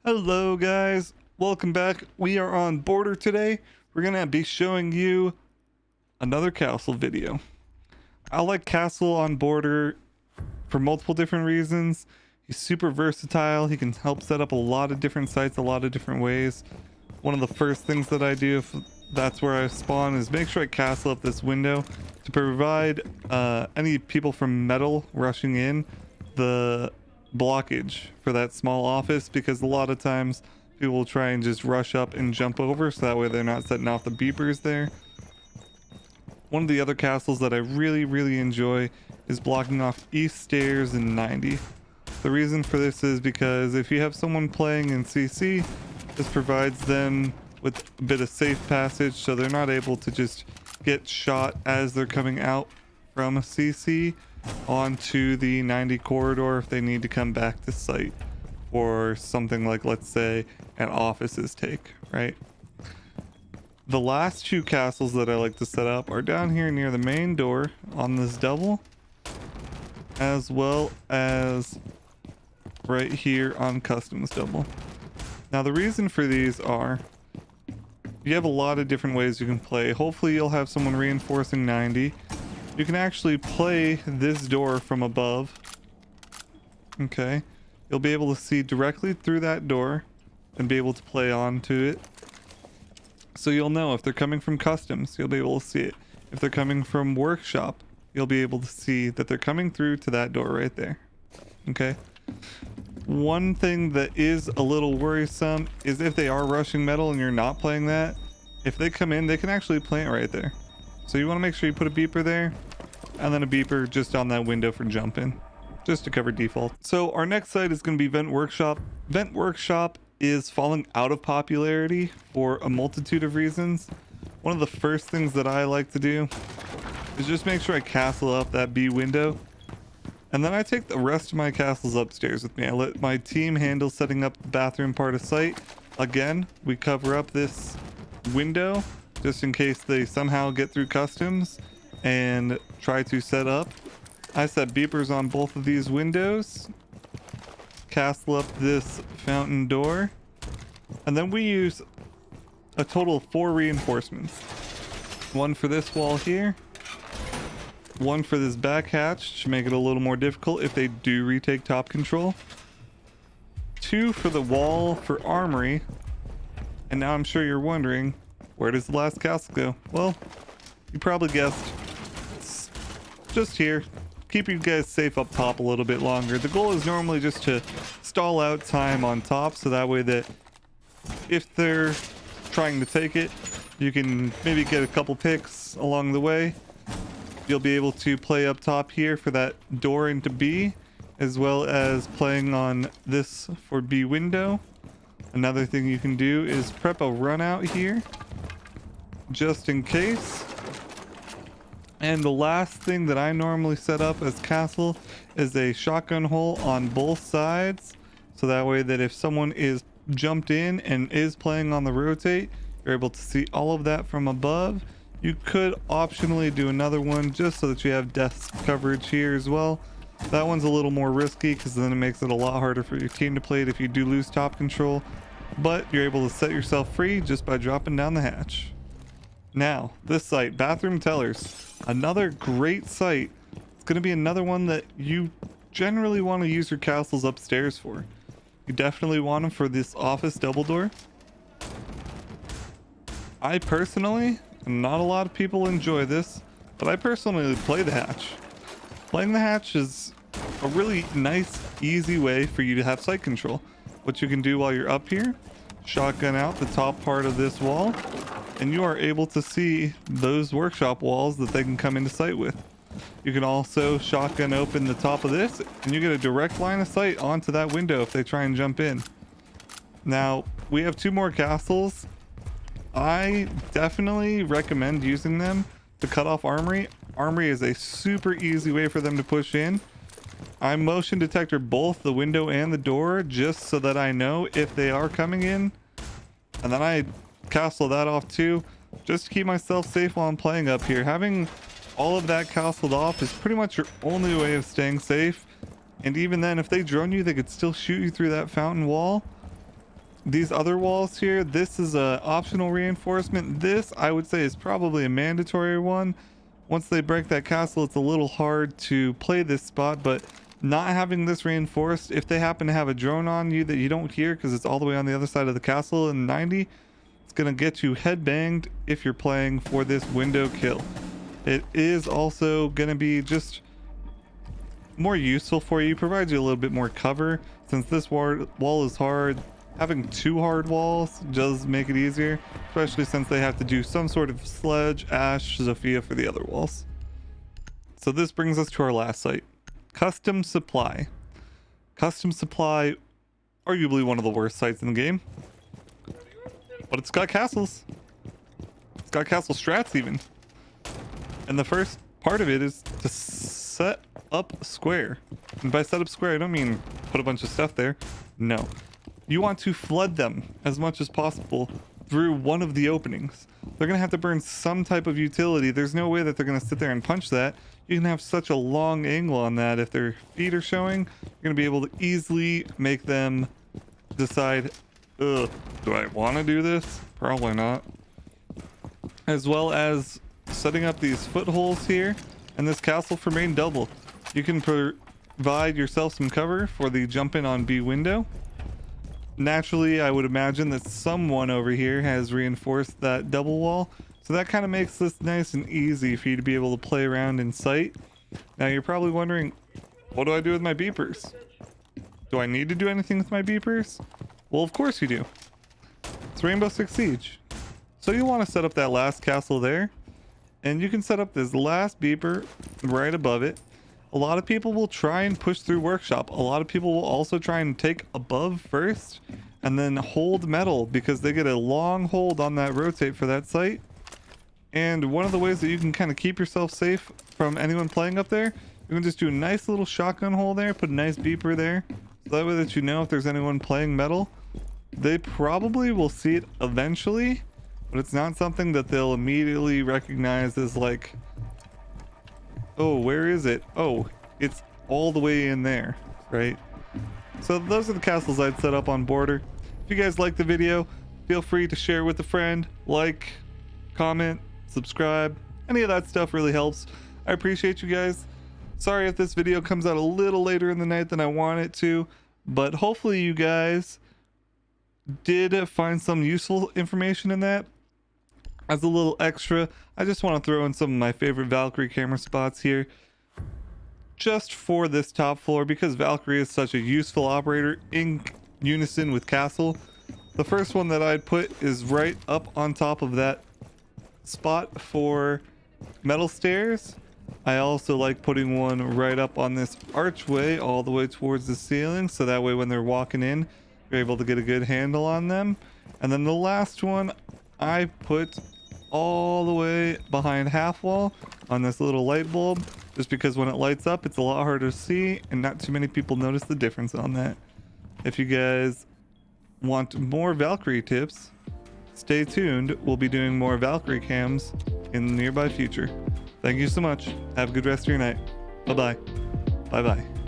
Hello guys, welcome back. We are on Border today. We're gonna be showing you another castle video. I like Castle on Border for multiple different reasons. He's super versatile. He can help set up a lot of different sites a lot of different ways. One of the first things that I do if that's where I spawn is make sure I castle up this window to provide any people from metal rushing in the blockage for that small office, because a lot of times people will try and just rush up and jump over, so that way they're not setting off the beepers there. One of the other castles that I really enjoy is blocking off east stairs in 90. The reason for this is because if you have someone playing in CC, this provides them with a bit of safe passage, so they're not able to just get shot as they're coming out from a CC onto the 90 corridor if they need to come back to site or something like, let's say, an office's take, right? The last two castles that I like to set up are down here near the main door on this double, as well as right here on customs double. Now the reason for these are you have a lot of different ways you can play. Hopefully you'll have someone reinforcing 90. You can actually play this door from above. Okay, you'll be able to see directly through that door and be able to play onto it. So you'll know if they're coming from customs, you'll be able to see it. If they're coming from workshop, you'll be able to see that they're coming through to that door right there. Okay. One thing that is a little worrisome is if they are rushing metal and you're not playing that, if they come in, they can actually plant right there. So you want to make sure you put a beeper there and then a beeper just on that window for jumping, just to cover default. So our next site is going to be Vent Workshop. Vent Workshop is falling out of popularity for a multitude of reasons. One of the first things that I like to do is just make sure I castle up that B window, and then I take the rest of my castles upstairs with me. I let my team handle setting up the bathroom part of site. Again, we cover up this window just in case they somehow get through customs and try to set up. I set beepers on both of these windows, castle up this fountain door, and then we use a total of 4 reinforcements. One for this wall here, one for this back hatch to make it a little more difficult if they do retake top control, 2 for the wall for Armory. And now I'm sure you're wondering, where does the last castle go? Well, you probably guessed. It's just here. Keep you guys safe up top a little bit longer. The goal is normally just to stall out time on top, so that way that if they're trying to take it, you can maybe get a couple picks along the way. You'll be able to play up top here for that door into B, as well as playing on this for B window. Another thing you can do is prep a run out here just in case. And the last thing that I normally set up as castle is a shotgun hole on both sides, so that way that if someone is jumped in and is playing on the rotate, you're able to see all of that from above. You could optionally do another one just so that you have desk coverage here as well. That one's a little more risky because then it makes it a lot harder for your team to play it if you do lose top control, but you're able to set yourself free just by dropping down the hatch. Now, this site, Bathroom Tellers, another great site. It's going to be another one that you generally want to use your castles upstairs for. You definitely want them for this office double door. I personally, and not a lot of people enjoy this, but I personally play the hatch. Playing the hatch is a really nice, easy way for you to have site control. What you can do while you're up here, shotgun out the top part of this wall, and you are able to see those workshop walls that they can come into sight with. You can also shotgun open the top of this, and you get a direct line of sight onto that window if they try and jump in. Now, we have 2 more castles. I definitely recommend using them to cut off Armory. Armory is a super easy way for them to push in. I motion detector both the window and the door just so that I know if they are coming in, and then I castle that off too, just to keep myself safe while I'm playing up here. Having all of that castled off is pretty much your only way of staying safe. And even then, if they drone you, they could still shoot you through that fountain wall. these other walls here, this is a optional reinforcement. This I would say is probably a mandatory one. Once they break that castle, it's a little hard to play this spot, but not having this reinforced, if they happen to have a drone on you that you don't hear because it's all the way on the other side of the castle in 90, it's gonna get you headbanged if you're playing for this window kill. It is also gonna be just more useful for you, provides you a little bit more cover. Since this wall is hard, having two hard walls does make it easier, especially since they have to do some sort of sledge, ash, Zofia for the other walls. So this brings us to our last site, Custom Supply. Custom Supply, arguably one of the worst sites in the game, but it's got castles. It's got castle strats even. And the first part of it is to set up square. And by set up square, I don't mean put a bunch of stuff there. No. You want to flood them as much as possible through one of the openings. They're going to have to burn some type of utility. There's no way that they're going to sit there and punch that. You can have such a long angle on that. If their feet are showing, you're going to be able to easily make them decide, ugh, do I want to do this? Probably not. As well as setting up these footholds here and this castle for main double. You can provide yourself some cover for the jump in on B window. Naturally, I would imagine that someone over here has reinforced that double wall, so that kind of makes this nice and easy for you to be able to play around in sight. Now you're probably wondering, what do I do with my beepers? Do I need to do anything with my beepers? Well, of course you do. It's Rainbow Six Siege. So you want to set up that last castle there, and you can set up this last beeper right above it. A lot of people will try and push through workshop. A lot of people will also try and take above first and then hold metal because they get a long hold on that rotate for that site. And one of the ways that you can kind of keep yourself safe from anyone playing up there, you can just do a nice little shotgun hole there, put a nice beeper there, so that way that you know if there's anyone playing metal. They probably will see it eventually, but it's not something that they'll immediately recognize as like, oh, where is it? Oh, it's all the way in there, right? So those are the castles I'd set up on border. If you guys like the video, feel free to share with a friend, like, comment, subscribe. Any of that stuff really helps. I appreciate you guys. Sorry if this video comes out a little later in the night than I want it to, but hopefully you guys did find some useful information in that. As a little extra, I just want to throw in some of my favorite Valkyrie camera spots here just for this top floor because Valkyrie is such a useful operator in unison with castle. The first one that I'd put is right up on top of that spot for metal stairs. I also like putting one right up on this archway all the way towards the ceiling, so that way when they're walking in, you're able to get a good handle on them. And then the last one I put all the way behind half wall on this little light bulb, just because when it lights up it's a lot harder to see and not too many people notice the difference on that. If you guys want more Valkyrie tips, stay tuned. We'll be doing more Valkyrie cams in the nearby future. Thank you so much. Have a good rest of your night. Bye bye. Bye bye.